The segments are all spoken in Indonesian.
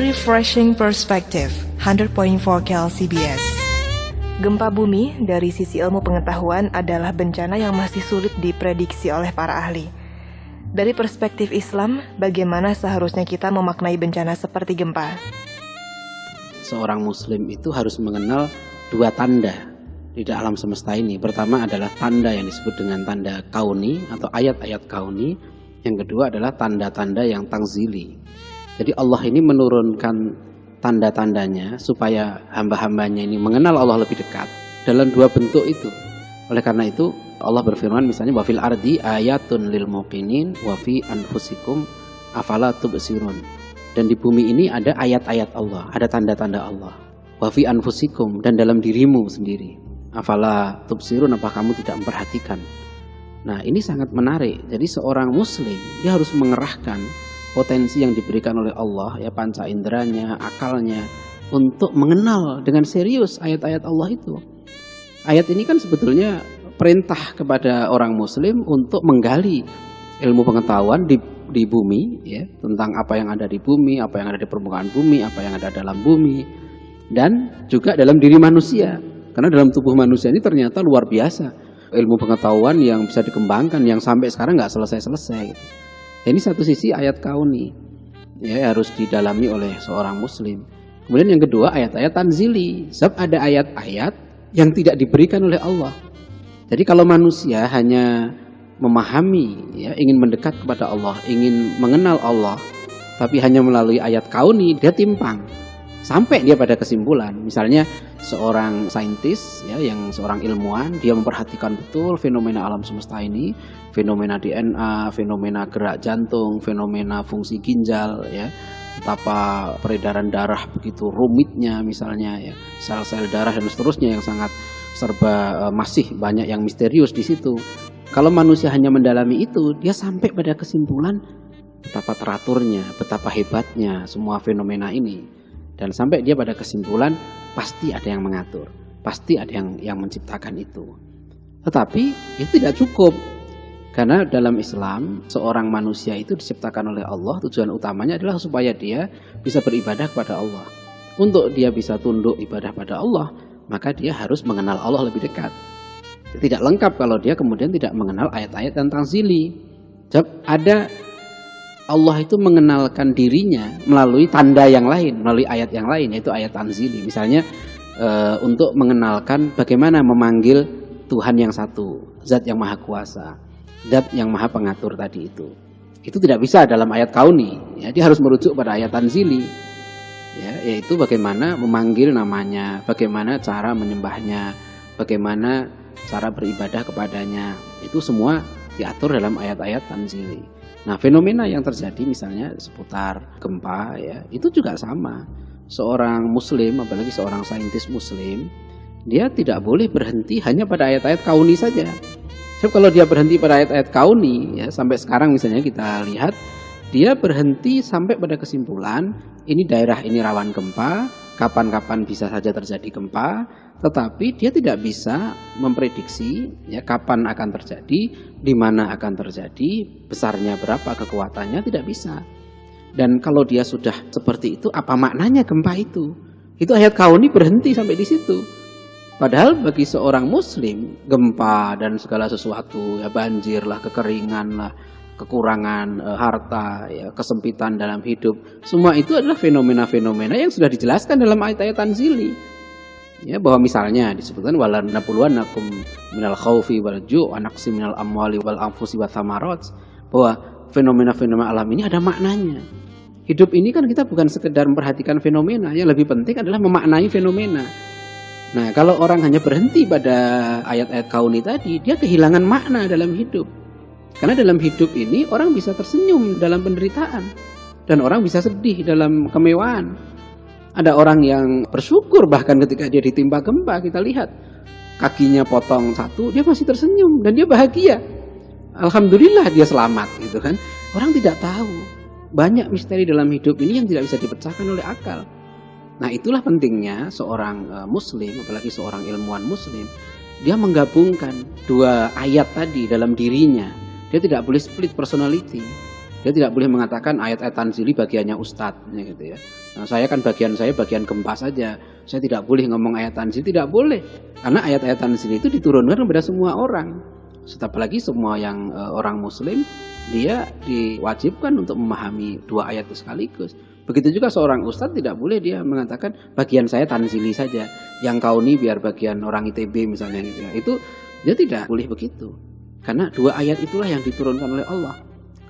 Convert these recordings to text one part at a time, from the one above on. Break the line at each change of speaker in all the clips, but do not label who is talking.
The Refreshing Perspective, 100.4 KLCBS. Gempa bumi dari sisi ilmu pengetahuan adalah bencana yang masih sulit diprediksi oleh para ahli. Dari perspektif Islam, bagaimana seharusnya kita memaknai bencana seperti gempa?
Seorang muslim itu harus mengenal dua tanda di alam semesta ini. Pertama adalah tanda yang disebut dengan tanda kauni atau ayat-ayat kauni. Yang kedua adalah tanda-tanda yang tangzili. Jadi Allah ini menurunkan tanda-tandanya supaya hamba-hambanya ini mengenal Allah lebih dekat dalam dua bentuk itu. Oleh karena itu Allah berfirman misalnya wa fil ardi ayatun lil muqinin wa fi anfusikum afala tubsirun. Dan di bumi ini ada ayat-ayat Allah, ada tanda-tanda Allah. Wa fi anfusikum, dan dalam dirimu sendiri. Afala tubsirun, apa kamu tidak memperhatikan? Nah, ini sangat menarik. Jadi seorang muslim dia harus mengerahkan potensi yang diberikan oleh Allah, ya, panca inderanya, akalnya, untuk mengenal dengan serius ayat-ayat Allah itu. Ayat ini kan sebetulnya perintah kepada orang muslim untuk menggali ilmu pengetahuan di bumi, ya, tentang apa yang ada di bumi, apa yang ada di permukaan bumi, apa yang ada dalam bumi, dan juga dalam diri manusia. Karena dalam tubuh manusia ini ternyata luar biasa ilmu pengetahuan yang bisa dikembangkan, yang sampai sekarang nggak selesai-selesai. Gitu. Ini satu sisi ayat kauni, ya, harus didalami oleh seorang muslim. Kemudian yang kedua ayat-ayat tanzili. Sebab ada ayat-ayat yang tidak diberikan oleh Allah. Jadi kalau manusia hanya memahami, ya, ingin mendekat kepada Allah, ingin mengenal Allah, tapi hanya melalui ayat kauni, dia timpang. Sampai dia pada kesimpulan, misalnya seorang saintis, ya, yang seorang ilmuwan, dia memperhatikan betul fenomena alam semesta ini, fenomena DNA, fenomena gerak jantung, fenomena fungsi ginjal, ya, betapa peredaran darah begitu rumitnya misalnya, ya, sel-sel darah dan seterusnya yang sangat serba masih banyak yang misterius di situ. Kalau manusia hanya mendalami itu, dia sampai pada kesimpulan betapa teraturnya, betapa hebatnya semua fenomena ini. Dan sampai dia pada kesimpulan pasti ada yang mengatur, pasti ada yang menciptakan itu. Tetapi itu tidak cukup. Karena dalam Islam seorang manusia itu diciptakan oleh Allah, tujuan utamanya adalah supaya dia bisa beribadah kepada Allah. Untuk dia bisa tunduk ibadah pada Allah, maka dia harus mengenal Allah lebih dekat. Tidak lengkap kalau dia kemudian tidak mengenal ayat-ayat dan tanzili. Ada Allah itu mengenalkan dirinya melalui tanda yang lain, melalui ayat yang lain, yaitu ayat tanzili. Misalnya untuk mengenalkan bagaimana memanggil Tuhan yang satu, Zat yang Maha Kuasa, Zat yang Maha Pengatur tadi itu. Itu tidak bisa dalam ayat kauni, ya, dia harus merujuk pada ayat tanzili, ya, yaitu bagaimana memanggil namanya, bagaimana cara menyembahnya, bagaimana cara beribadah kepadanya. Itu semua diatur dalam ayat-ayat tanzili. Nah, fenomena yang terjadi misalnya seputar gempa, ya, itu juga sama. Seorang muslim, apalagi seorang saintis muslim, dia tidak boleh berhenti hanya pada ayat-ayat kauni saja. Sebab kalau dia berhenti pada ayat-ayat kauni, ya, sampai sekarang misalnya kita lihat, dia berhenti sampai pada kesimpulan ini daerah ini rawan gempa, kapan-kapan bisa saja terjadi gempa, tetapi dia tidak bisa memprediksi, ya, kapan akan terjadi, di mana akan terjadi, besarnya berapa, kekuatannya, tidak bisa. Dan kalau dia sudah seperti itu, apa maknanya gempa itu? Itu ayat kauni berhenti sampai di situ. Padahal bagi seorang muslim, gempa dan segala sesuatu, ya, banjir lah, kekeringan lah, kekurangan harta, ya, kesempitan dalam hidup, semua itu adalah fenomena-fenomena yang sudah dijelaskan dalam ayat-ayat tanzili. Ya, bahwa misalnya disebutkan wala nabluwannakum minal khaufi wal ju' wa naqsim minal amwali wal anfusi wa thamarat, bahwa fenomena-fenomena alam ini ada maknanya. Hidup ini kan kita bukan sekedar memperhatikan fenomena, yang lebih penting adalah memaknai fenomena. Nah, kalau orang hanya berhenti pada ayat-ayat kauni tadi, dia kehilangan makna dalam hidup. Karena dalam hidup ini orang bisa tersenyum dalam penderitaan, dan orang bisa sedih dalam kemewahan. Ada orang yang bersyukur bahkan ketika dia ditimpa gempa, kita lihat kakinya potong satu, dia masih tersenyum dan dia bahagia. Alhamdulillah dia selamat, gitu kan. Orang tidak tahu banyak misteri dalam hidup ini yang tidak bisa dipecahkan oleh akal. Nah, itulah pentingnya seorang muslim, apalagi seorang ilmuwan muslim, dia menggabungkan dua ayat tadi dalam dirinya. Dia tidak boleh split personality. Dia tidak boleh mengatakan ayat-ayat tanzili bagiannya ustadz, gitu ya. Nah, saya kan bagian gempa saja. Saya tidak boleh ngomong ayat tanzil, tidak boleh. Karena ayat-ayat tanzil itu diturunkan kepada semua orang. Apalagi semua yang orang muslim, dia diwajibkan untuk memahami dua ayat itu sekaligus. Begitu juga seorang ustadz tidak boleh dia mengatakan bagian saya tanzili saja, yang kauni biar bagian orang ITB misalnya gitu ya. Itu dia tidak boleh begitu. Karena dua ayat itulah yang diturunkan oleh Allah.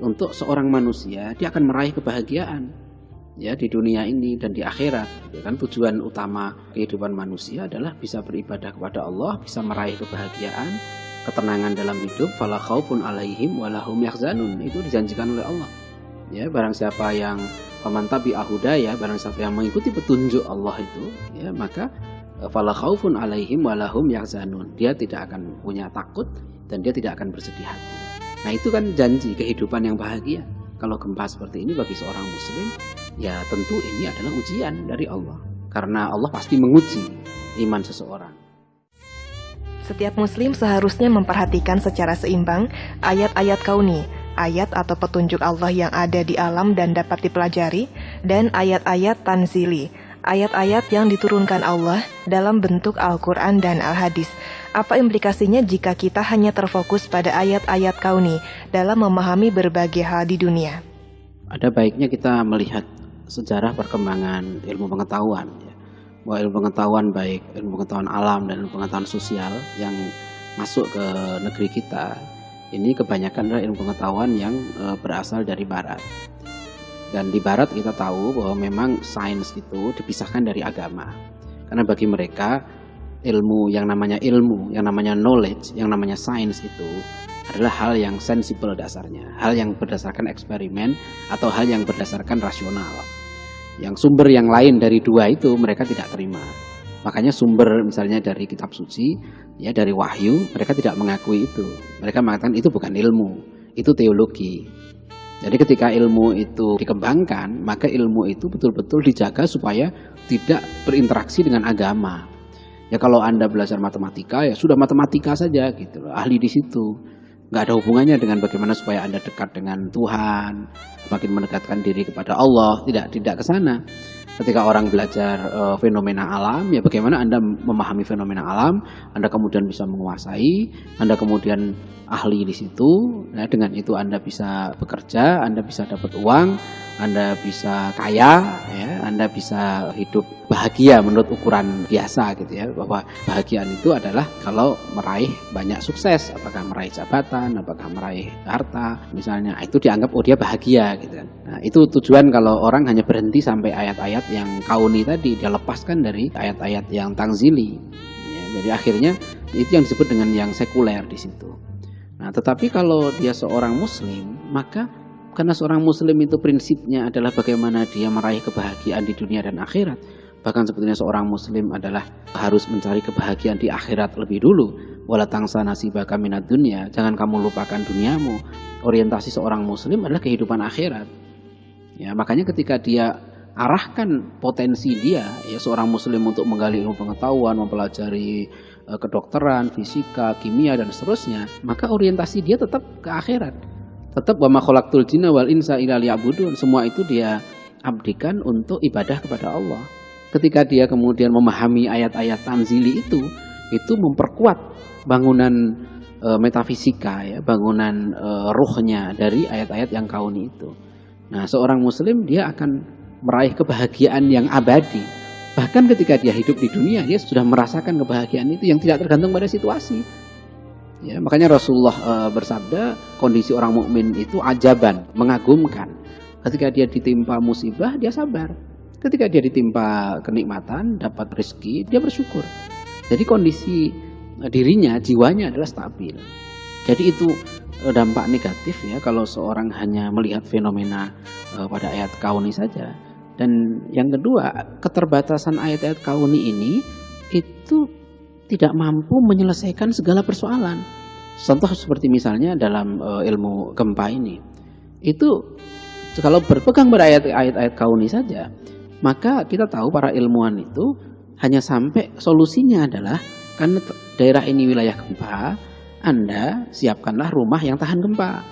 Untuk seorang manusia, dia akan meraih kebahagiaan ya di dunia ini dan di akhirat. Ya kan, tujuan utama kehidupan manusia adalah bisa beribadah kepada Allah, bisa meraih kebahagiaan, ketenangan dalam hidup. Fala khaufun alaihim wala hum yahzanun. Itu dijanjikan oleh Allah. Ya, barang siapa yang faman tabi'a hudaya, barang siapa yang mengikuti petunjuk Allah itu, ya maka fala khaufun alaihim wala hum yahzanun. Dia tidak akan punya takut dan dia tidak akan bersedih hati. Nah, itu kan janji kehidupan yang bahagia. Kalau gempa seperti ini bagi seorang muslim, ya tentu ini adalah ujian dari Allah. Karena Allah pasti menguji iman seseorang.
Setiap muslim seharusnya memperhatikan secara seimbang ayat-ayat kauni, ayat atau petunjuk Allah yang ada di alam dan dapat dipelajari, dan ayat-ayat tanzili, ayat-ayat yang diturunkan Allah dalam bentuk Al-Quran dan Al-Hadis. Apa implikasinya jika kita hanya terfokus pada ayat-ayat kauni dalam memahami berbagai hal di dunia?
Ada baiknya kita melihat sejarah perkembangan ilmu pengetahuan. Ya. Bahwa ilmu pengetahuan baik ilmu pengetahuan alam dan ilmu pengetahuan sosial yang masuk ke negeri kita, ini kebanyakan adalah ilmu pengetahuan yang berasal dari Barat. Dan di Barat kita tahu bahwa memang sains itu dipisahkan dari agama. Karena bagi mereka ilmu, yang namanya knowledge, yang namanya sains itu adalah hal yang sensibel dasarnya, hal yang berdasarkan eksperimen atau hal yang berdasarkan rasional. Yang sumber yang lain dari dua itu mereka tidak terima. Makanya sumber misalnya dari kitab suci, ya dari wahyu, mereka tidak mengakui itu. Mereka mengatakan itu bukan ilmu, itu teologi. Jadi ketika ilmu itu dikembangkan, maka ilmu itu betul-betul dijaga supaya tidak berinteraksi dengan agama. Ya kalau Anda belajar matematika, ya sudah matematika saja gitu loh, ahli di situ. Nggak ada hubungannya dengan bagaimana supaya Anda dekat dengan Tuhan, makin mendekatkan diri kepada Allah, tidak ke sana. Ketika orang belajar fenomena alam, ya bagaimana Anda memahami fenomena alam, Anda kemudian bisa menguasai, Anda kemudian ahli di situ, ya, dengan itu Anda bisa bekerja, Anda bisa dapat uang, Anda bisa kaya, ya, Anda bisa hidup bahagia menurut ukuran biasa gitu ya, bahwa bahagiaan itu adalah kalau meraih banyak sukses, apakah meraih jabatan, apakah meraih harta misalnya, itu dianggap oh dia bahagia gitu kan. Nah, itu tujuan kalau orang hanya berhenti sampai ayat-ayat yang kauni tadi, dia lepaskan dari ayat-ayat yang tanzili. Ya, jadi akhirnya itu yang disebut dengan yang sekuler di situ. Nah, tetapi kalau dia seorang muslim, maka karena seorang muslim itu prinsipnya adalah bagaimana dia meraih kebahagiaan di dunia dan akhirat. Bahkan sebetulnya seorang muslim adalah harus mencari kebahagiaan di akhirat lebih dulu. Wala tangsa nasibaka minad dunya, jangan kamu lupakan duniamu. Orientasi seorang muslim adalah kehidupan akhirat. Ya, makanya ketika dia arahkan potensi dia, ya seorang muslim untuk menggali ilmu pengetahuan, mempelajari kedokteran, fisika, kimia dan seterusnya, maka orientasi dia tetap ke akhirat. Tetap wa ma khalaqtul jinna wal insa illa liya'budun, semua itu dia abdikan untuk ibadah kepada Allah. Ketika dia kemudian memahami ayat-ayat tanzili itu memperkuat bangunan metafisika, ya, bangunan ruhnya dari ayat-ayat yang kauni itu. Nah, seorang muslim dia akan meraih kebahagiaan yang abadi. Bahkan ketika dia hidup di dunia, dia sudah merasakan kebahagiaan itu yang tidak tergantung pada situasi. Ya, makanya Rasulullah bersabda, kondisi orang mukmin itu ajaban, mengagumkan. Ketika dia ditimpa musibah, dia sabar. Ketika dia ditimpa kenikmatan, dapat rezeki, dia bersyukur. Jadi kondisi dirinya, jiwanya adalah stabil. Jadi itu dampak negatif ya kalau seorang hanya melihat fenomena pada ayat kauni saja. Dan yang kedua, keterbatasan ayat-ayat kauni ini itu tidak mampu menyelesaikan segala persoalan. Contoh seperti misalnya dalam ilmu gempa ini. Itu kalau berpegang pada ayat-ayat kauni saja, maka kita tahu para ilmuwan itu hanya sampai solusinya adalah karena daerah ini wilayah gempa, Anda siapkanlah rumah yang tahan gempa.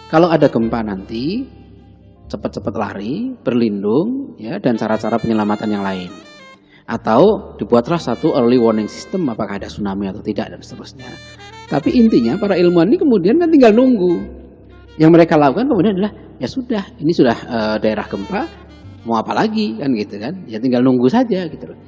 Kalau ada gempa nanti, cepat-cepat lari, berlindung, ya, dan cara-cara penyelamatan yang lain. Atau dibuatlah satu early warning system apakah ada tsunami atau tidak dan seterusnya. Tapi intinya para ilmuwan ini kemudian kan tinggal nunggu. Yang mereka lakukan kemudian adalah ya sudah, ini sudah daerah gempa, mau apa lagi kan gitu kan? Ya tinggal nunggu saja gitu loh.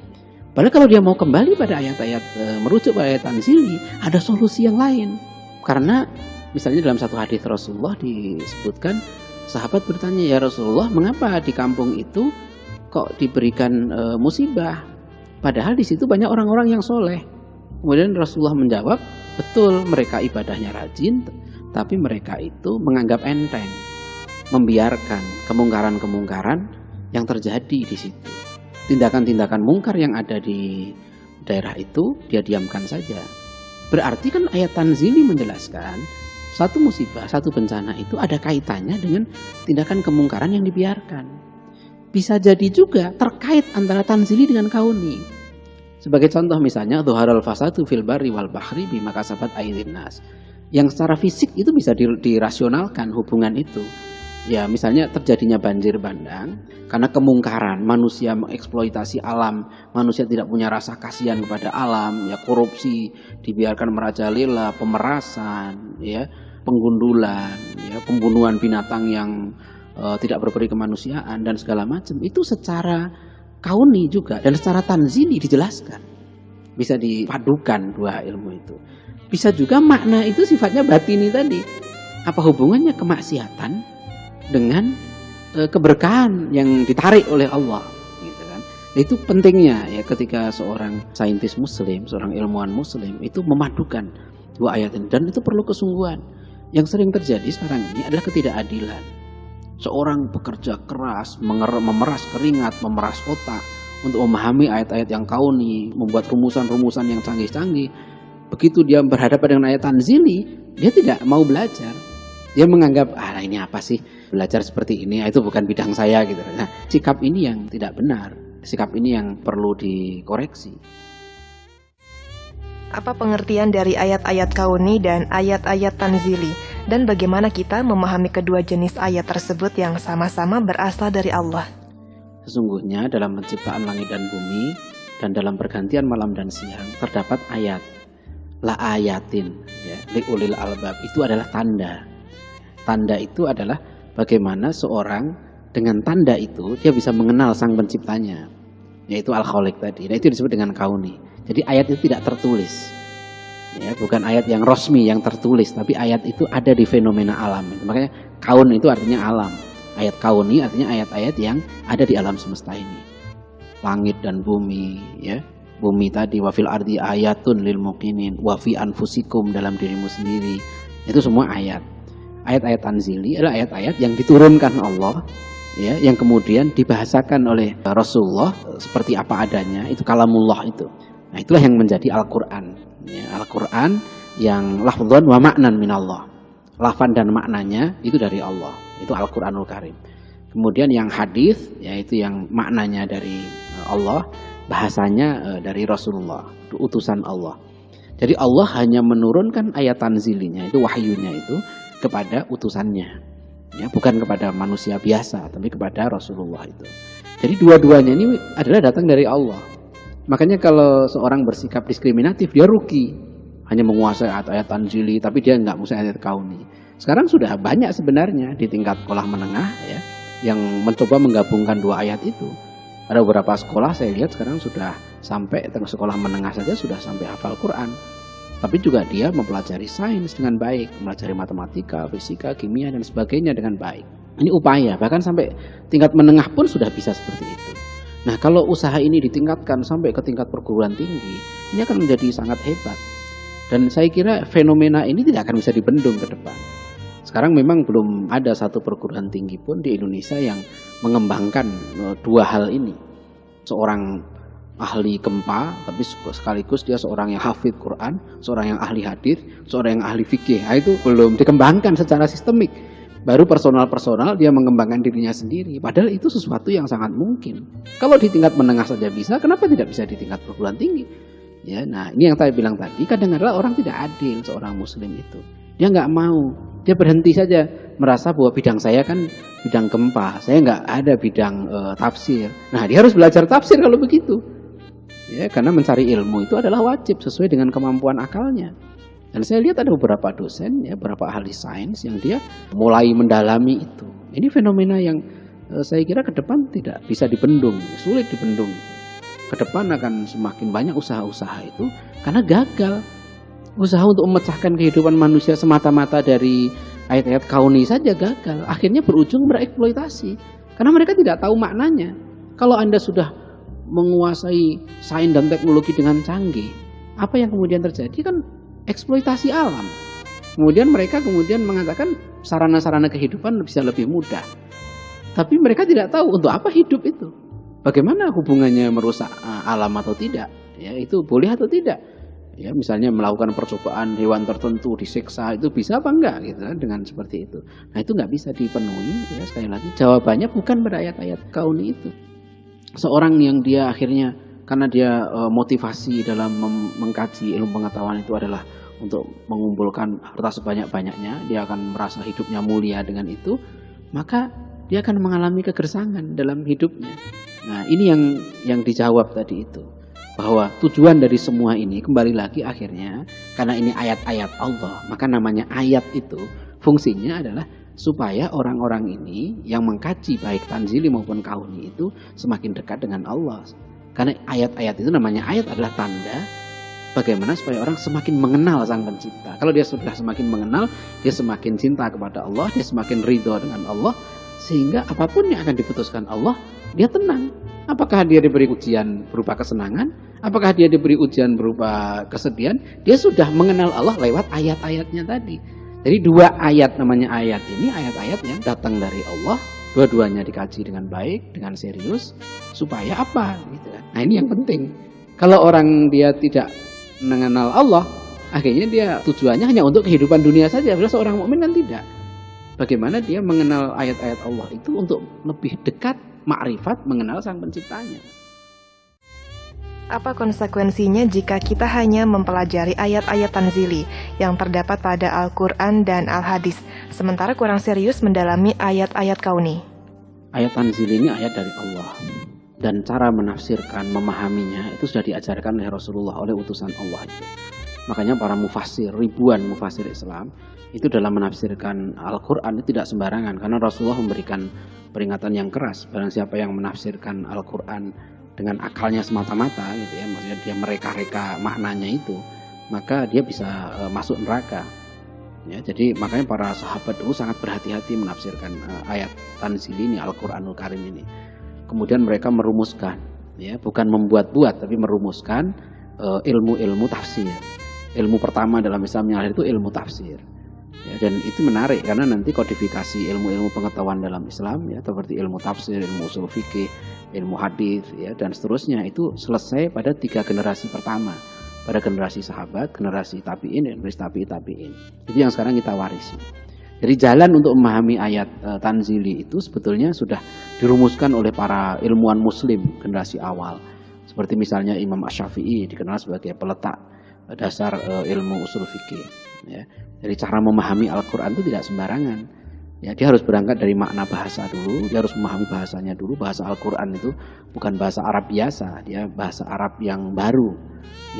Padahal kalau dia mau kembali pada ayat-ayat merujuk pada ayat Tanzili, ada solusi yang lain. Karena misalnya dalam satu hadis Rasulullah disebutkan sahabat bertanya, ya Rasulullah, mengapa di kampung itu kok diberikan musibah? Padahal di situ banyak orang-orang yang soleh. Kemudian Rasulullah menjawab, betul mereka ibadahnya rajin, tapi mereka itu menganggap enteng, membiarkan kemungkaran-kemungkaran yang terjadi di situ. Tindakan-tindakan mungkar yang ada di daerah itu dia diamkan saja. Berarti kan ayat Tanzili menjelaskan satu musibah, satu bencana itu ada kaitannya dengan tindakan kemungkaran yang dibiarkan. Bisa jadi juga terkait antara Tanzili dengan kauni. Sebagai contoh misalnya dhuharul fasadu fil barri wal bahri bima kasabat aydin nas. Yang secara fisik itu bisa dirasionalkan hubungan itu. Ya misalnya terjadinya banjir bandang karena kemungkaran, manusia mengeksploitasi alam, manusia tidak punya rasa kasihan kepada alam, ya korupsi dibiarkan merajalela, pemerasan, ya penggundulan, ya pembunuhan binatang yang tidak berperi kemanusiaan dan segala macam. Itu secara kauni juga dan secara tanzili dijelaskan. Bisa dipadukan dua ilmu itu. Bisa juga makna itu sifatnya batini tadi. Apa hubungannya kemaksiatan dengan keberkahan yang ditarik oleh Allah, gitu kan? Itu pentingnya ya ketika seorang saintis muslim, seorang ilmuwan muslim itu memadukan dua ayat ini, dan itu perlu kesungguhan. Yang sering terjadi sekarang ini adalah ketidakadilan. Seorang bekerja keras, memeras keringat, memeras otak untuk memahami ayat-ayat yang kauni, membuat rumusan-rumusan yang canggih-canggih. Begitu dia berhadapan dengan ayat Tanzili, dia tidak mau belajar. Dia menganggap, ini apa sih? Belajar seperti ini, itu bukan bidang saya gitu. Nah, sikap ini yang tidak benar. Sikap ini yang perlu dikoreksi.
Apa pengertian dari ayat-ayat kauni dan ayat-ayat tanzili? Dan bagaimana kita memahami kedua jenis ayat tersebut yang sama-sama berasal dari Allah?
Sesungguhnya dalam penciptaan langit dan bumi dan dalam pergantian malam dan siang terdapat ayat. La ayatin, ya, liulil albab, itu adalah tanda. Tanda itu adalah bagaimana seorang dengan tanda itu dia bisa mengenal sang penciptanya, yaitu Al-Khaliq tadi. Nah, itu disebut dengan kauni. Jadi ayat itu tidak tertulis, ya, bukan ayat yang resmi yang tertulis, tapi ayat itu ada di fenomena alam. Makanya kaun itu artinya alam. Ayat kauni artinya ayat-ayat yang ada di alam semesta ini. Langit dan bumi, ya. Bumi tadi, wafil ardi ayatun lil muqinin, wafi anfusikum, dalam dirimu sendiri. Itu semua ayat. Ayat-ayat tanzili adalah ayat-ayat yang diturunkan Allah, ya, yang kemudian dibahasakan oleh Rasulullah seperti apa adanya. Itu kalamullah itu. Nah, itulah yang menjadi Al-Quran. Ya, Al-Quran yang lafdhan wa ma'nan minallah. Lafan dan maknanya itu dari Allah. Itu Al-Quranul Karim. Kemudian yang hadis, yaitu yang maknanya dari Allah, bahasanya dari Rasulullah, itu utusan Allah. Jadi Allah hanya menurunkan ayat tanzilinya, itu wahyunya itu kepada utusannya, ya, bukan kepada manusia biasa, tapi kepada Rasulullah itu. Jadi dua-duanya ini adalah datang dari Allah. Makanya kalau seorang bersikap diskriminatif, dia rugi. Hanya menguasai ayat-ayat tanzili, tapi dia nggak menguasai ayat kauni. Sekarang sudah banyak sebenarnya di tingkat sekolah menengah, ya, yang mencoba menggabungkan dua ayat itu. Ada beberapa sekolah saya lihat sekarang sudah sampai sekolah menengah saja sudah sampai hafal Quran. Tapi juga dia mempelajari sains dengan baik, mempelajari matematika, fisika, kimia, dan sebagainya dengan baik. Ini upaya, bahkan sampai tingkat menengah pun sudah bisa seperti itu. Nah, kalau usaha ini ditingkatkan sampai ke tingkat perguruan tinggi, ini akan menjadi sangat hebat. Dan saya kira fenomena ini tidak akan bisa dibendung ke depan. Sekarang memang belum ada satu perguruan tinggi pun di Indonesia yang mengembangkan dua hal ini. Seorang ahli gempa, tapi sekaligus dia seorang yang hafid Quran, seorang yang ahli hadis, seorang yang ahli fikih. Nah, itu belum dikembangkan secara sistemik. Baru personal-personal dia mengembangkan dirinya sendiri. Padahal itu sesuatu yang sangat mungkin. Kalau di tingkat menengah saja bisa, kenapa tidak bisa di tingkat perguruan tinggi? Ya, nah ini yang saya bilang tadi, kadang-kadang orang tidak adil seorang muslim itu. Dia nggak mau, dia berhenti saja merasa bahwa bidang saya kan bidang gempa, saya nggak ada bidang tafsir. Nah, dia harus belajar tafsir kalau begitu. Ya, karena mencari ilmu itu adalah wajib sesuai dengan kemampuan akalnya. Dan saya lihat ada beberapa dosen, ya, beberapa ahli sains yang dia mulai mendalami itu. Ini fenomena yang saya kira ke depan tidak bisa dibendung, sulit dibendung. Ke depan akan semakin banyak usaha-usaha itu karena gagal. Usaha untuk memecahkan kehidupan manusia semata-mata dari ayat-ayat kauni saja gagal. Akhirnya berujung bereksploitasi. Karena mereka tidak tahu maknanya. Kalau Anda sudah menguasai sains dan teknologi dengan canggih, apa yang kemudian terjadi kan eksploitasi alam. Kemudian mereka mengatakan sarana-sarana kehidupan bisa lebih mudah. Tapi mereka tidak tahu untuk apa hidup itu. Bagaimana hubungannya merusak alam atau tidak. Ya, itu boleh atau tidak. Ya, misalnya melakukan percobaan hewan tertentu disiksa, itu bisa apa enggak gitu kan, dengan seperti itu. Nah, itu enggak bisa dipenuhi. Ya, sekali lagi jawabannya bukan pada ayat-ayat kauni itu. Seorang yang dia akhirnya karena dia motivasi dalam mengkaji ilmu pengetahuan itu adalah untuk mengumpulkan harta sebanyak-banyaknya, dia akan merasa hidupnya mulia dengan itu, maka dia akan mengalami kegersangan dalam hidupnya. Nah, ini yang dijawab tadi itu. Bahwa tujuan dari semua ini kembali lagi akhirnya karena ini ayat-ayat Allah, maka namanya ayat itu fungsinya adalah supaya orang-orang ini yang mengkaji baik tanzili maupun kauni itu semakin dekat dengan Allah. Karena ayat-ayat itu namanya ayat adalah tanda bagaimana supaya orang semakin mengenal Sang Pencipta. Kalau dia sudah semakin mengenal, dia semakin cinta kepada Allah, dia semakin ridho dengan Allah, sehingga apapun yang akan diputuskan Allah, dia tenang. Apakah dia diberi ujian berupa kesenangan? Apakah dia diberi ujian berupa kesedihan? Dia sudah mengenal Allah lewat ayat-ayatnya tadi. Jadi dua ayat namanya ayat ini, ayat-ayat yang datang dari Allah. Dua-duanya dikaji dengan baik, dengan serius. Supaya apa? Gitu. Nah, ini yang penting. Kalau orang dia tidak mengenal Allah, akhirnya dia tujuannya hanya untuk kehidupan dunia saja. Padahal seorang mukmin kan tidak. Bagaimana dia mengenal ayat-ayat Allah itu untuk lebih dekat makrifat mengenal Sang Penciptanya.
Apa konsekuensinya jika kita hanya mempelajari ayat-ayat tanzili yang terdapat pada Al-Quran dan Al-Hadis, sementara kurang serius mendalami ayat-ayat kauni?
Ayat tanzili ini ayat dari Allah. Dan cara menafsirkan, memahaminya itu sudah diajarkan oleh Rasulullah, oleh utusan Allah itu. Makanya para mufassir, ribuan mufassir Islam, itu dalam menafsirkan Al-Quran itu tidak sembarangan. Karena Rasulullah memberikan peringatan yang keras. Barang siapa yang menafsirkan Al-Quran dengan akalnya semata-mata gitu ya, maksudnya dia mereka-reka maknanya itu, maka dia bisa masuk neraka. Ya, jadi makanya para sahabat dulu sangat berhati-hati menafsirkan ayat tanzil ini, Al-Quranul Karim ini. Kemudian mereka merumuskan, ya, bukan membuat-buat, tapi merumuskan ilmu-ilmu tafsir. Ilmu pertama dalam Islam yang ada itu ilmu tafsir. Ya, dan itu menarik karena nanti kodifikasi ilmu-ilmu pengetahuan dalam Islam, ya, seperti ilmu tafsir, ilmu usul fikih, ilmu hadis, ya, dan seterusnya itu selesai pada 3 generasi pertama, pada generasi sahabat, generasi tabi'in, dan generasi tabi'in. Itu yang sekarang kita warisi. Jadi jalan untuk memahami ayat tanzili itu sebetulnya sudah dirumuskan oleh para ilmuwan Muslim generasi awal, seperti misalnya Imam Asy-Syafi'i dikenal sebagai peletak dasar ilmu usul fikih. Ya. Jadi cara memahami Al-Quran itu tidak sembarangan. Ya, dia harus berangkat dari makna bahasa dulu, dia harus memahami bahasanya dulu. Bahasa Al-Quran itu bukan bahasa Arab biasa, dia bahasa Arab yang baru.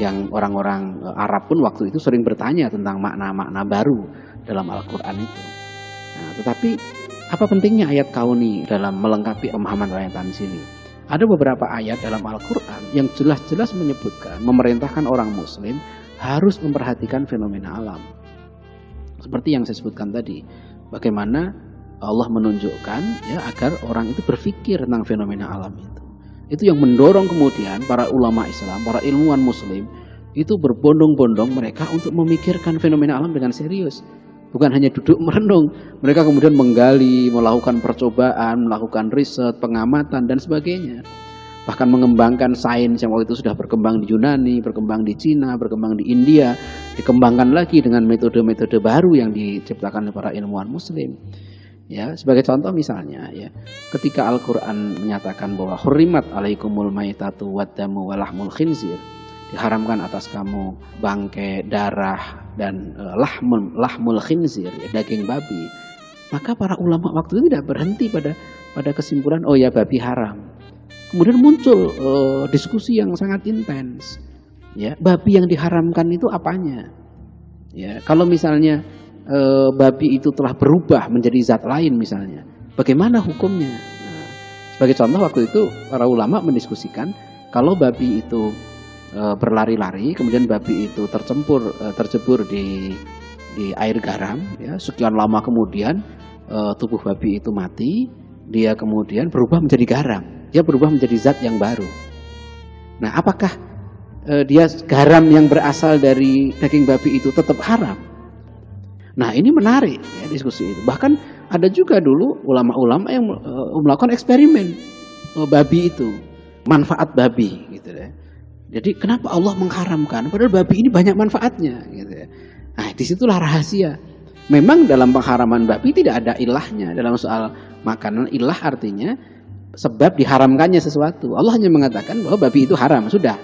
Yang orang-orang Arab pun waktu itu sering bertanya tentang makna-makna baru dalam Al-Quran itu. Nah, tetapi apa pentingnya ayat kauni dalam melengkapi pemahaman ayat tanzili? Ada beberapa ayat dalam Al-Quran yang jelas-jelas menyebutkan, memerintahkan orang Muslim harus memperhatikan fenomena alam. Seperti yang saya sebutkan tadi, bagaimana Allah menunjukkan, ya, agar orang itu berpikir tentang fenomena alam itu. Itu yang mendorong kemudian para ulama Islam, para ilmuwan Muslim itu berbondong-bondong mereka untuk memikirkan fenomena alam dengan serius. Bukan hanya duduk merenung, mereka kemudian menggali, melakukan percobaan, melakukan riset, pengamatan, dan sebagainya. Bahkan mengembangkan sains yang waktu itu sudah berkembang di Yunani, berkembang di Cina, berkembang di India, dikembangkan lagi dengan metode-metode baru yang diciptakan oleh para ilmuwan Muslim. Ya, sebagai contoh misalnya, ya, ketika Al-Quran menyatakan bahwa hurrimat alaikumul maitatu waddamu walahmul khinzir, diharamkan atas kamu bangkai, darah, dan lahmul khinzir, ya, daging babi. Maka para ulama waktu itu tidak berhenti pada kesimpulan, oh ya babi haram. Kemudian muncul diskusi yang sangat intens. Ya, babi yang diharamkan itu apanya? Ya, kalau misalnya babi itu telah berubah menjadi zat lain misalnya, bagaimana hukumnya? Nah, sebagai contoh waktu itu para ulama mendiskusikan kalau babi itu berlari-lari, kemudian babi itu tercebur di air garam, ya, sekian lama kemudian tubuh babi itu mati, dia kemudian berubah menjadi garam, dia berubah menjadi zat yang baru. Nah, apakah dia garam yang berasal dari daging babi itu tetap haram? Nah, ini menarik ya, diskusi itu. Bahkan ada juga dulu ulama-ulama yang melakukan eksperimen babi itu, manfaat babi gitu ya. Jadi kenapa Allah mengharamkan? Padahal babi ini banyak manfaatnya gitu ya. Nah, disitulah rahasia. Memang dalam pengharaman babi tidak ada ilahnya. Dalam soal makanan, ilah artinya sebab diharamkannya sesuatu. Allah hanya mengatakan bahwa babi itu haram, sudah.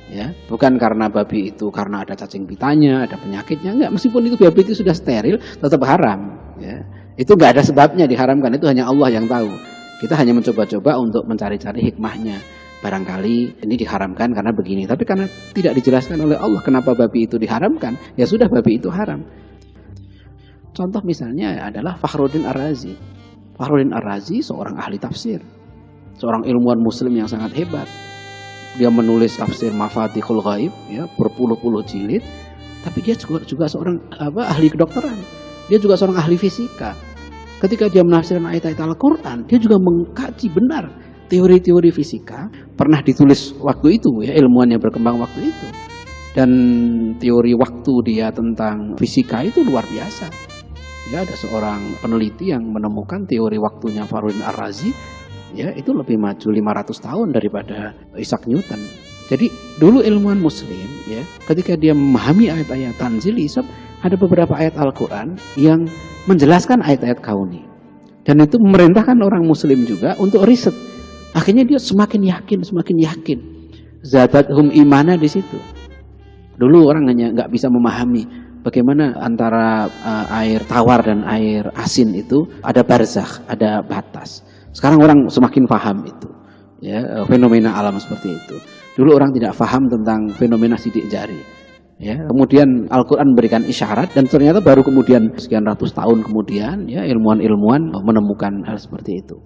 Ya, bukan karena babi itu karena ada cacing pitanya, ada penyakitnya, enggak. Meskipun itu babi itu sudah steril, tetap haram. Ya, itu enggak ada sebabnya diharamkan, itu hanya Allah yang tahu. Kita hanya mencoba-coba untuk mencari-cari hikmahnya. Barangkali ini diharamkan karena begini, tapi karena tidak dijelaskan oleh Allah kenapa babi itu diharamkan, ya sudah babi itu haram. Contoh misalnya adalah Fakhruddin Ar-Razi. Fakhruddin Ar-Razi seorang ahli tafsir, seorang ilmuwan muslim yang sangat hebat. Dia menulis tafsir Mafatihul Ghaib ya, berpuluh-puluh jilid, tapi dia juga seorang ahli kedokteran. Dia juga seorang ahli fisika. Ketika dia menafsirkan ayat-ayat Al-Qur'an, dia juga mengkaji benar teori-teori fisika, pernah ditulis waktu itu ya, ilmuwan yang berkembang waktu itu. Dan teori waktu dia tentang fisika itu luar biasa. Ya, ada seorang peneliti yang menemukan teori waktunya Fakhruddin Ar-Razi, ya, itu lebih maju 500 tahun daripada Isaac Newton. Jadi dulu ilmuwan muslim ya, ketika dia memahami ayat-ayat tanzil hisab, ada beberapa ayat Al-Qur'an yang menjelaskan ayat-ayat kauni. Dan itu memerintahkan orang muslim juga untuk riset. Akhirnya dia semakin yakin. Zadathum imana di situ. Dulu orang hanya nggak bisa memahami bagaimana antara air tawar dan air asin itu ada barzakh, ada batas. Sekarang orang semakin paham itu, ya, fenomena alam seperti itu. Dulu orang tidak paham tentang fenomena sidik jari. Ya, kemudian Al-Quran memberikan isyarat dan ternyata baru kemudian sekian ratus tahun kemudian, ya, ilmuwan-ilmuwan menemukan hal seperti itu.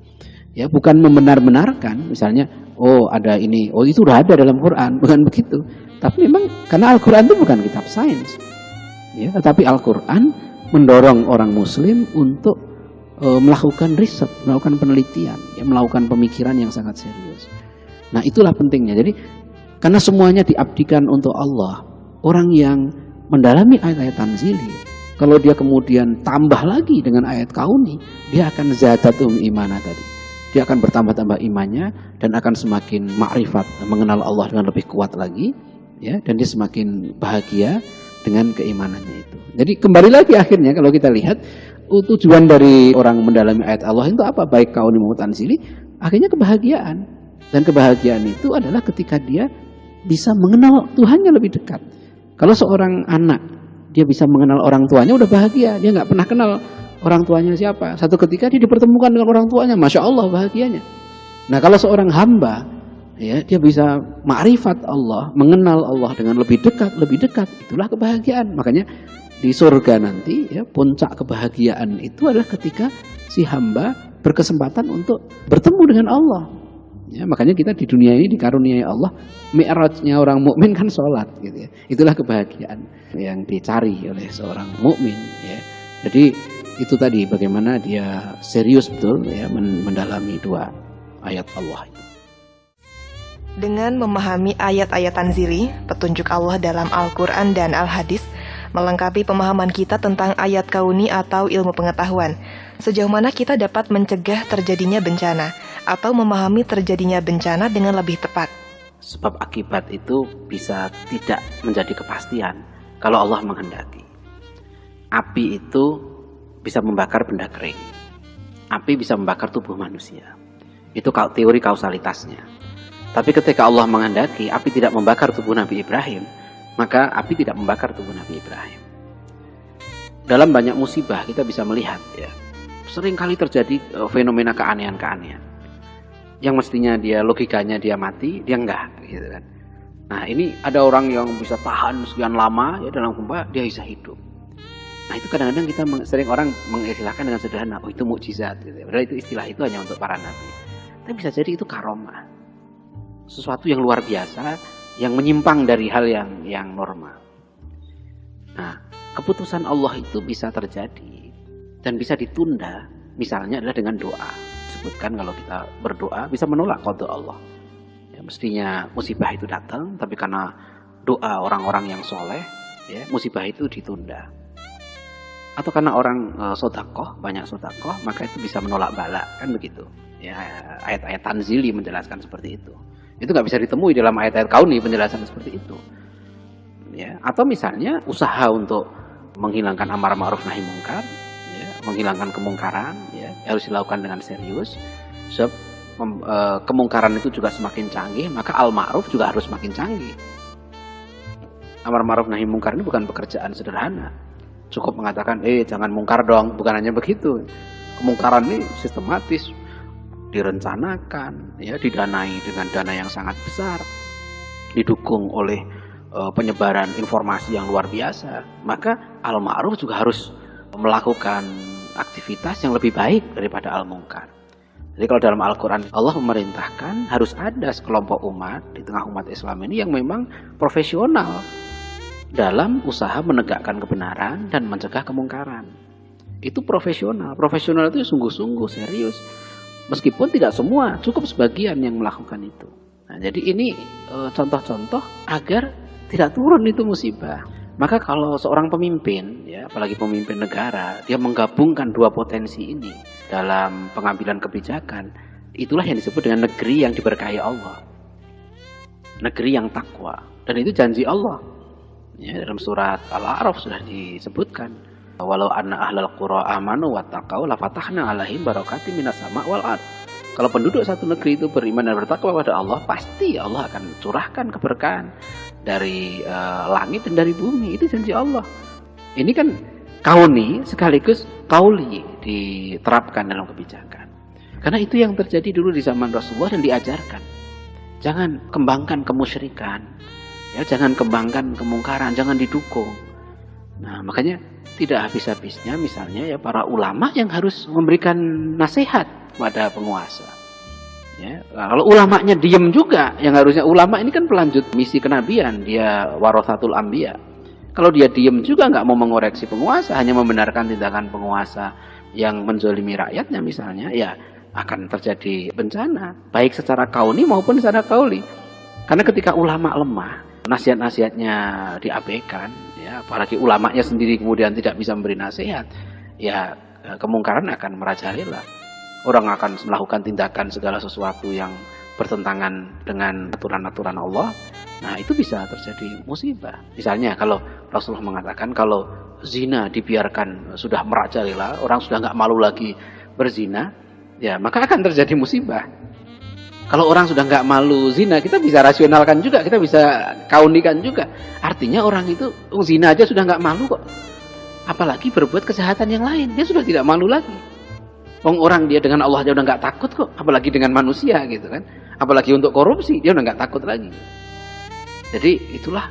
Ya, bukan membenar-benarkan, misalnya, oh ada ini, oh itu sudah ada dalam Quran, bukan begitu. Tapi memang karena Al-Quran itu bukan kitab sains, ya, tetapi Al-Quran mendorong orang Muslim untuk melakukan riset, melakukan penelitian, ya, melakukan pemikiran yang sangat serius. Nah, itulah pentingnya. Jadi karena semuanya diabdikan untuk Allah, orang yang mendalami ayat-ayat tanzili, kalau dia kemudian tambah lagi dengan ayat kauni, dia akan zadatum imana tadi. Dia akan bertambah-tambah imannya dan akan semakin ma'rifat, mengenal Allah dengan lebih kuat lagi, ya, dan dia semakin bahagia dengan keimanannya itu. Jadi kembali lagi akhirnya kalau kita lihat tujuan dari orang mendalami ayat Allah itu apa? Baik kauni maupun tanzili, akhirnya kebahagiaan. Dan kebahagiaan itu adalah ketika dia bisa mengenal Tuhannya lebih dekat. Kalau seorang anak dia bisa mengenal orang tuanya, udah bahagia. Dia nggak pernah kenal orang tuanya siapa. Satu ketika dia dipertemukan dengan orang tuanya, masya Allah bahagianya. Nah, kalau seorang hamba, ya, dia bisa ma'rifat Allah, mengenal Allah dengan lebih dekat, itulah kebahagiaan. Makanya di surga nanti, ya, puncak kebahagiaan itu adalah ketika si hamba berkesempatan untuk bertemu dengan Allah. Ya, makanya kita di dunia ini dikaruniai Allah, mi'rajnya orang mukmin kan sholat, gitu ya. Itulah kebahagiaan yang dicari oleh seorang mukmin. Ya. Jadi itu tadi bagaimana dia serius betul, ya, mendalami dua ayat Allah itu.
Dengan memahami ayat-ayat tanzili, petunjuk Allah dalam Al-Quran dan Al-Hadis, melengkapi pemahaman kita tentang ayat kauni atau ilmu pengetahuan, sejauh mana kita dapat mencegah terjadinya bencana atau memahami terjadinya bencana dengan lebih tepat.
Sebab akibat itu bisa tidak menjadi kepastian kalau Allah menghendaki. Api itu bisa membakar benda kering. Api bisa membakar tubuh manusia. Itu teori kausalitasnya. Tapi ketika Allah menghendaki api tidak membakar tubuh Nabi Ibrahim, maka api tidak membakar tubuh Nabi Ibrahim. Dalam banyak musibah kita bisa melihat, ya, sering kali terjadi fenomena keanehan-keanehan. Yang mestinya dia logikanya dia mati, dia enggak gitu kan. Nah, ini ada orang yang bisa tahan sekian lama ya dalam gempa, dia bisa hidup. Nah, itu kadang-kadang kita sering orang mengistilahkan dengan sederhana, oh itu mukjizat gitu. Padahal itu istilah itu hanya untuk para nabi. Tapi bisa jadi itu karomah. Sesuatu yang luar biasa yang menyimpang dari hal yang normal. Nah, keputusan Allah itu bisa terjadi dan bisa ditunda, misalnya adalah dengan doa. Disebutkan kalau kita berdoa bisa menolak qada Allah. Ya, mestinya musibah itu datang, tapi karena doa orang-orang yang soleh, ya, musibah itu ditunda. Atau karena orang sodakoh, banyak sodakoh, maka itu bisa menolak bala, kan begitu. Ya, ayat-ayat tanzili menjelaskan seperti itu. Itu nggak bisa ditemui dalam ayat-ayat kauni penjelasan seperti itu. Ya, atau misalnya usaha untuk menghilangkan amar ma'ruf nahi mungkar, ya, menghilangkan kemungkaran, ya, harus dilakukan dengan serius. Sebab kemungkaran itu juga semakin canggih, maka al ma'ruf juga harus semakin canggih. Amar ma'ruf nahi mungkar ini bukan pekerjaan sederhana. Cukup mengatakan, jangan mungkar dong, bukan hanya begitu. Kemungkaran ini sistematis, direncanakan, ya, didanai dengan dana yang sangat besar, didukung oleh penyebaran informasi yang luar biasa. Maka al ma'ruf juga harus melakukan aktivitas yang lebih baik daripada al mungkar. Jadi kalau dalam Al-Quran Allah memerintahkan harus ada sekelompok umat di tengah umat Islam ini yang memang profesional dalam usaha menegakkan kebenaran dan mencegah kemungkaran. Itu profesional. Profesional itu sungguh-sungguh serius. Meskipun tidak semua, cukup sebagian yang melakukan itu. Nah, jadi ini contoh-contoh agar tidak turun itu musibah. Maka kalau seorang pemimpin, ya, apalagi pemimpin negara, dia menggabungkan dua potensi ini dalam pengambilan kebijakan, itulah yang disebut dengan negeri yang diberkahi Allah. Negeri yang takwa. Dan itu janji Allah. Ya, dalam surat Al-A'raf sudah disebutkan, walau anna ahlal qura amanu wattaqau lafatahna alaihim barakatim minas sama' wal ard. Kalau penduduk satu negeri itu beriman dan bertakwa pada Allah, pasti Allah akan curahkan keberkahan dari langit dan dari bumi. Itu janji Allah. Ini kan kauni sekaligus kauli diterapkan dalam kebijakan. Karena itu yang terjadi dulu di zaman Rasulullah dan diajarkan. Jangan kembangkan kemusyrikan. Ya, jangan kembangkan kemungkaran, jangan didukung. Nah, makanya tidak habis-habisnya misalnya ya para ulama yang harus memberikan nasihat kepada penguasa. Ya, kalau ulamanya diem juga, yang harusnya ulama ini kan pelanjut misi kenabian, dia warathatul anbiya. Kalau dia diem juga nggak mau mengoreksi penguasa, hanya membenarkan tindakan penguasa yang menzolimi rakyatnya misalnya, ya akan terjadi bencana, baik secara kauni maupun secara kauli. Karena ketika ulama lemah, nasihat-nasihatnya diabaikan, ya, apalagi ulamanya sendiri kemudian tidak bisa memberi nasihat, ya kemungkaran akan merajalela. Orang akan melakukan tindakan segala sesuatu yang bertentangan dengan aturan-aturan Allah. Nah, itu bisa terjadi musibah. Misalnya kalau Rasulullah mengatakan kalau zina dibiarkan sudah merajalela, orang sudah nggak malu lagi berzina, ya maka akan terjadi musibah. Kalau orang sudah nggak malu zina, kita bisa rasionalkan juga, kita bisa kaunikan juga. Artinya orang itu zina aja sudah nggak malu kok. Apalagi berbuat kejahatan yang lain, dia sudah tidak malu lagi. Orang dia dengan Allah aja udah nggak takut kok, apalagi dengan manusia gitu kan. Apalagi untuk korupsi, dia udah nggak takut lagi. Jadi itulah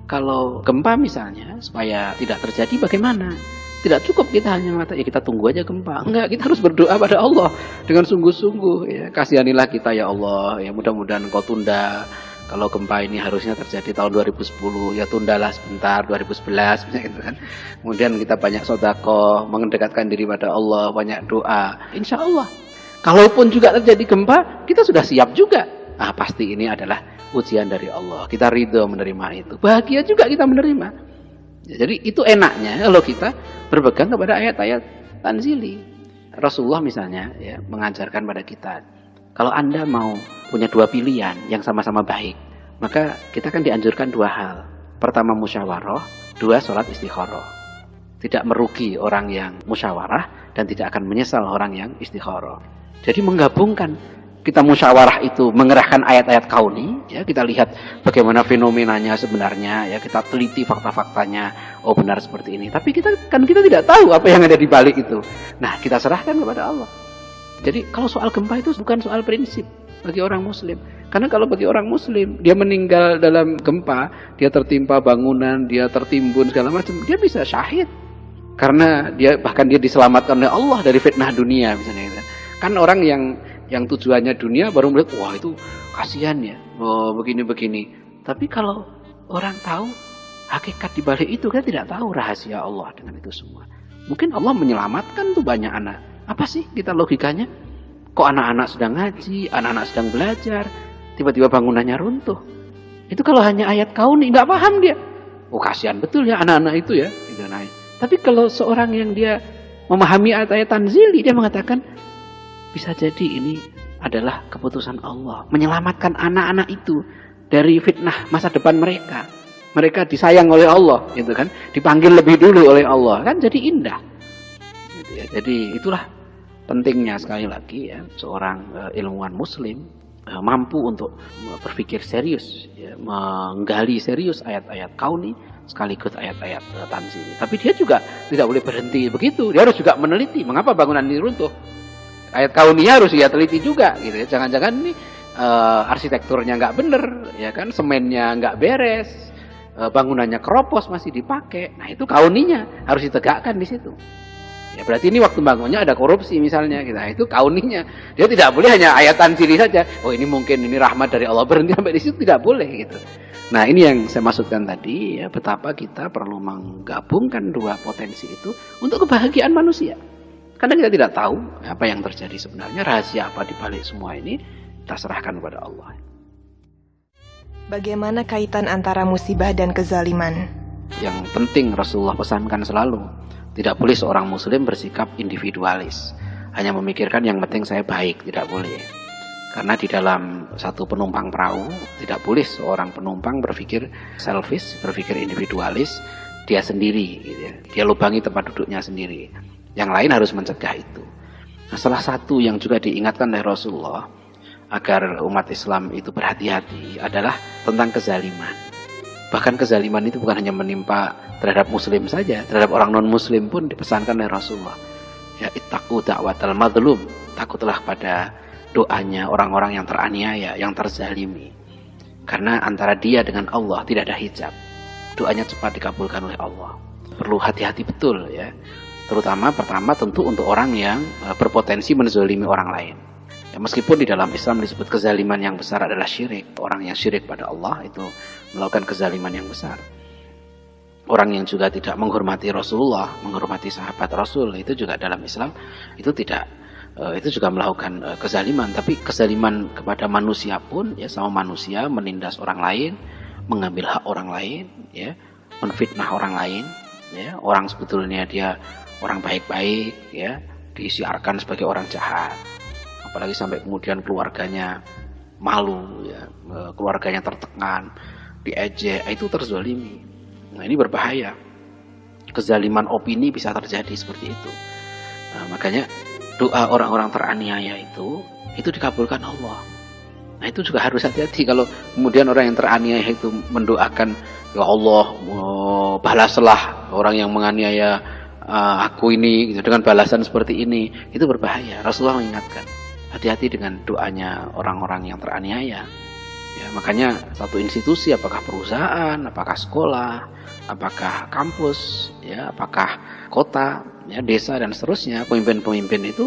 kalau gempa misalnya, supaya tidak terjadi bagaimana? Tidak cukup kita hanya mengatakan, ya kita tunggu aja gempa. Enggak, kita harus berdoa pada Allah dengan sungguh-sungguh. Ya, kasihanilah kita ya Allah. Ya mudah-mudahan Engkau tunda. Kalau gempa ini harusnya terjadi tahun 2010, ya tundalah sebentar 2011, gitu kan. Kemudian kita banyak sedekah, mendekatkan diri pada Allah, banyak doa. Insya Allah. Kalaupun juga terjadi gempa, kita sudah siap juga. Ah, pasti ini adalah ujian dari Allah. Kita ridho menerima itu. Bahagia juga kita menerima. Ya, jadi itu enaknya kalau kita berpegang kepada ayat-ayat tanzili. Rasulullah misalnya ya, mengajarkan pada kita, kalau Anda mau punya dua pilihan yang sama-sama baik, maka kita kan dianjurkan dua hal. Pertama musyawarah, dua sholat istikharah. Tidak merugi orang yang musyawarah dan tidak akan menyesal orang yang istikharah. Jadi menggabungkan kita musyawarah itu mengerahkan ayat-ayat kauni, ya kita lihat bagaimana fenomenanya sebenarnya, ya kita teliti fakta-faktanya, oh benar seperti ini. Tapi kita tidak tahu apa yang ada di balik itu. Nah, kita serahkan kepada Allah. Jadi kalau soal gempa itu bukan soal prinsip bagi orang Muslim. Karena kalau bagi orang Muslim, dia meninggal dalam gempa, dia tertimpa bangunan, dia tertimbun segala macam, dia bisa syahid. Karena bahkan dia diselamatkan oleh Allah dari fitnah dunia misalnya gitu. Kan orang yang tujuannya dunia baru melihat, wah itu kasihan ya, oh begini-begini. Tapi kalau orang tahu hakikat di balik itu, kan tidak tahu rahasia Allah dengan itu semua. Mungkin Allah menyelamatkan tuh banyak anak. Apa sih kita logikanya? Kok anak-anak sedang ngaji, anak-anak sedang belajar, tiba-tiba bangunannya runtuh. Itu kalau hanya ayat kauni, nggak paham dia. Oh kasihan betul ya anak-anak itu ya. Gitu, nah. Tapi kalau seorang yang dia memahami ayat-ayat tanzili, dia mengatakan, bisa jadi ini adalah keputusan Allah menyelamatkan anak-anak itu dari fitnah masa depan mereka. Mereka disayang oleh Allah, gitu kan? Dipanggil lebih dulu oleh Allah, kan jadi indah. Gitu ya. Jadi itulah pentingnya sekali lagi ya seorang ilmuwan Muslim mampu untuk berpikir serius, ya, menggali serius ayat-ayat kauni sekaligus ayat-ayat tanzili. Tapi dia juga tidak boleh berhenti begitu. Dia harus juga meneliti mengapa bangunan ini runtuh. Ayat kauninya harus dia teliti juga gitu ya. Jangan-jangan ini arsitekturnya nggak bener, ya kan, semennya nggak beres, bangunannya keropos masih dipakai. Nah itu kauninya harus ditegakkan di situ. Ya berarti ini waktu bangunnya ada korupsi misalnya gitu. Nah, itu kauninya. Dia tidak boleh hanya ayat tanzili saja. Oh ini mungkin ini rahmat dari Allah, berhenti sampai di situ, tidak boleh gitu. Nah ini yang saya maksudkan tadi ya, betapa kita perlu menggabungkan dua potensi itu untuk kebahagiaan manusia. Karena kita tidak tahu apa yang terjadi sebenarnya, rahasia apa di balik semua ini, kita serahkan kepada Allah.
Bagaimana kaitan antara musibah dan kezaliman?
Yang penting Rasulullah pesankan selalu, tidak boleh seorang Muslim bersikap individualis, hanya memikirkan yang penting saya baik, tidak boleh. Karena di dalam satu penumpang perahu, tidak boleh seorang penumpang berpikir selfish, berpikir individualis, dia sendiri, gitu ya. Dia lubangi tempat duduknya sendiri. Yang lain harus mencegah itu. Nah, salah satu yang juga diingatkan oleh Rasulullah agar umat Islam itu berhati-hati adalah tentang kezaliman. Bahkan kezaliman itu bukan hanya menimpa terhadap Muslim saja, terhadap orang non-Muslim pun dipesankan oleh Rasulullah. Ya, ittaqu da'watal madlum, takutlah pada doanya orang-orang yang teraniaya, yang terzalimi. Karena antara dia dengan Allah tidak ada hijab. Doanya cepat dikabulkan oleh Allah. Perlu hati-hati betul ya. Terutama pertama tentu untuk orang yang berpotensi menzalimi orang lain. Ya, meskipun di dalam Islam disebut kezaliman yang besar adalah syirik. Orang yang syirik pada Allah itu melakukan kezaliman yang besar. Orang yang juga tidak menghormati Rasulullah, menghormati sahabat Rasul, itu juga dalam Islam itu tidak, itu juga melakukan kezaliman. Tapi kezaliman kepada manusia pun, ya sama manusia, menindas orang lain, mengambil hak orang lain, ya, menfitnah orang lain, ya, orang sebetulnya dia orang baik-baik, ya, disiarkan sebagai orang jahat. Apalagi sampai kemudian keluarganya malu, ya, keluarganya tertekan, diejek, itu terzalimi. Nah ini berbahaya. Kezaliman opini bisa terjadi seperti itu. Nah, makanya doa orang-orang teraniaya itu dikabulkan Allah. Nah itu juga harus hati-hati kalau kemudian orang yang teraniaya itu mendoakan, ya Allah, balaslah orang yang menganiaya aku ini gitu, dengan balasan seperti ini, itu berbahaya. Rasulullah mengingatkan, hati-hati dengan doanya orang-orang yang teraniaya. Ya, makanya satu institusi, apakah perusahaan, apakah sekolah, apakah kampus, ya, apakah kota, ya, desa dan seterusnya, pemimpin-pemimpin itu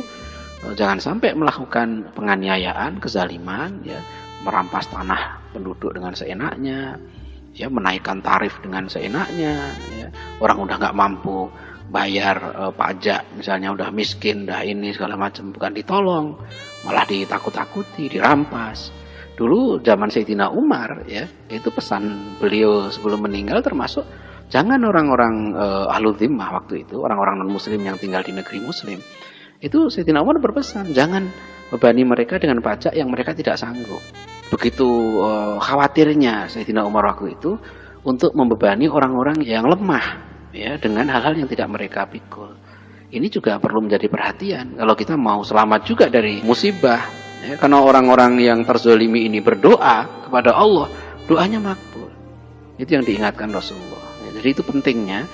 jangan sampai melakukan penganiayaan, kezaliman, ya, merampas tanah penduduk dengan seenaknya, ya, menaikkan tarif dengan seenaknya, ya, orang udah nggak mampu bayar pajak, misalnya udah miskin, udah ini segala macam, bukan ditolong, malah ditakut-takuti, dirampas. Dulu zaman Sayyidina Umar, ya, itu pesan beliau sebelum meninggal termasuk jangan orang-orang ahlul dhimmah waktu itu, orang-orang non-muslim yang tinggal di negeri muslim. Itu Sayyidina Umar berpesan, jangan bebani mereka dengan pajak yang mereka tidak sanggup. Begitu khawatirnya Sayyidina Umar waktu itu untuk membebani orang-orang yang lemah, ya, dengan hal-hal yang tidak mereka pikul. Ini juga perlu menjadi perhatian. Kalau kita mau selamat juga dari musibah, Ya, karena orang-orang yang terzolimi ini berdoa kepada Allah, doanya makbul. Itu yang diingatkan Rasulullah. Ya, jadi itu pentingnya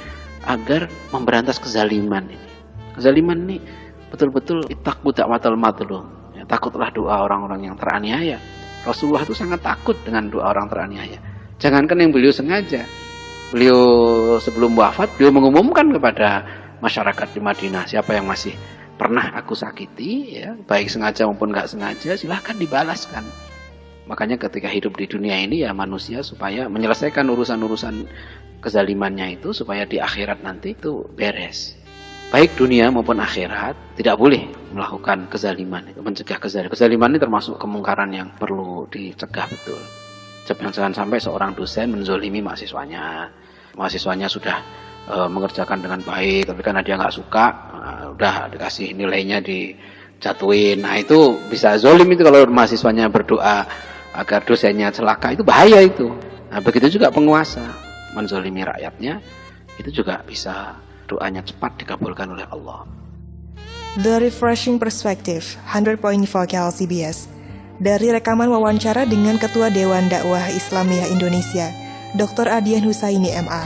agar memberantas kezaliman ini. Kezaliman ini betul-betul ittaqu da'watal madlum. Ya, takutlah doa orang-orang yang teraniaya. Rasulullah itu sangat takut dengan doa orang teraniaya. Jangankan yang beliau sengaja. Beliau sebelum wafat, beliau mengumumkan kepada masyarakat di Madinah, siapa yang masih pernah aku sakiti, ya, baik sengaja maupun nggak sengaja, silahkan dibalaskan. Makanya ketika hidup di dunia ini ya manusia supaya menyelesaikan urusan-urusan kezalimannya itu, supaya di akhirat nanti itu beres. Baik dunia maupun akhirat tidak boleh melakukan kezaliman, mencegah kezaliman. Kezaliman ini termasuk kemungkaran yang perlu dicegah betul. Jangan sampai seorang dosen menzolimi mahasiswanya. Mahasiswanya sudah mengerjakan dengan baik, tapi karena dia nggak suka, udah dikasih nilainya dijatuhin. Nah itu bisa zolim itu kalau mahasiswanya berdoa agar dosennya celaka, itu bahaya itu. Nah begitu juga penguasa menzolimi rakyatnya, itu juga bisa doanya cepat dikabulkan oleh Allah.
The Refreshing Perspective 100.4 KLCBS. Dari rekaman wawancara dengan Ketua Dewan Dakwah Islamiyah Indonesia, Dr. Adian Husaini MA.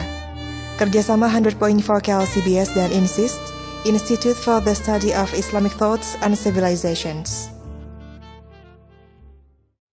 Kerjasama 100.4 KLCBS dan INSIST, Institute for the Study of Islamic Thoughts and Civilizations.